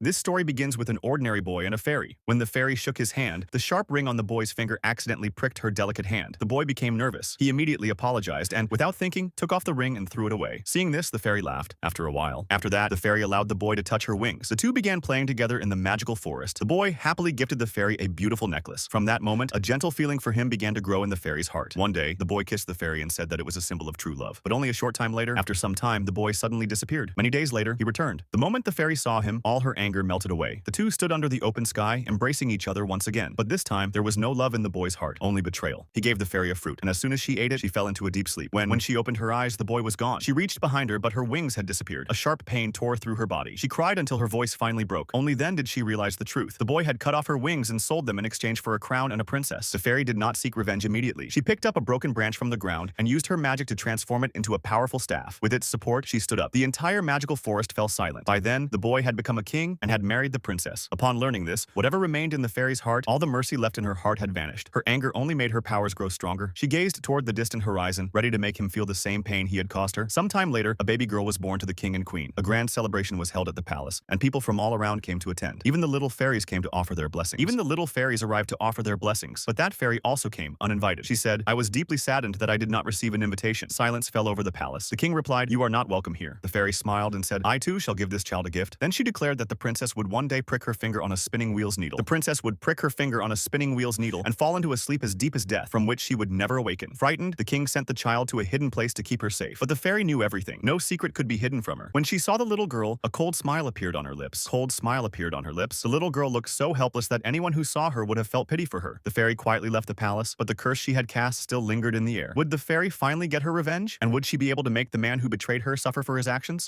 This story begins with an ordinary boy and a fairy. When the fairy shook his hand, the sharp ring on the boy's finger accidentally pricked her delicate hand. The boy became nervous. He immediately apologized and, without thinking, took off the ring and threw it away. Seeing this, the fairy laughed. After a while. After that, the fairy allowed the boy to touch her wings. The two began playing together in the magical forest. The boy happily gifted the fairy a beautiful necklace. From that moment, a gentle feeling for him began to grow in the fairy's heart. One day, the boy kissed the fairy and said that it was a symbol of true love. But only a short time later, after some time, the boy suddenly disappeared. Many days later, he returned. The moment the fairy saw him, all her anger melted away. The two stood under the open sky, embracing each other once again. But this time, there was no love in the boy's heart, only betrayal. He gave the fairy a fruit, and as soon as she ate it, she fell into a deep sleep. When she opened her eyes, the boy was gone. She reached behind her, but her wings had disappeared. A sharp pain tore through her body. She cried until her voice finally broke. Only then did she realize the truth. The boy had cut off her wings and sold them in exchange for a crown and a princess. The fairy did not seek revenge immediately. She picked up a broken branch from the ground and used her magic to transform it into a powerful staff. With its support, she stood up. The entire magical forest fell silent. By then, the boy had become a king and had married the princess. Upon learning this, whatever remained in the fairy's heart, all the mercy left in her heart had vanished. Her anger only made her powers grow stronger. She gazed toward the distant horizon, ready to make him feel the same pain he had caused her. Sometime later, a baby girl was born to the king and queen. A grand celebration was held at the palace, and people from all around came to attend. Even the little fairies came to offer their blessings. But that fairy also came, uninvited. She said, "I was deeply saddened that I did not receive an invitation." Silence fell over the palace. The king replied, "You are not welcome here." The fairy smiled and said, "I too shall give this child a gift." Then she declared that the princess would one day prick her finger on a spinning wheel's needle. The princess would prick her finger on a spinning wheel's needle and fall into a sleep as deep as death, from which she would never awaken. Frightened, the king sent the child to a hidden place to keep her safe. But the fairy knew everything. No secret could be hidden from her. When she saw the little girl, a cold smile appeared on her lips. The little girl looked so helpless that anyone who saw her would have felt pity for her. The fairy quietly left the palace, but the curse she had cast still lingered in the air. Would the fairy finally get her revenge? And would she be able to make the man who betrayed her suffer for his actions?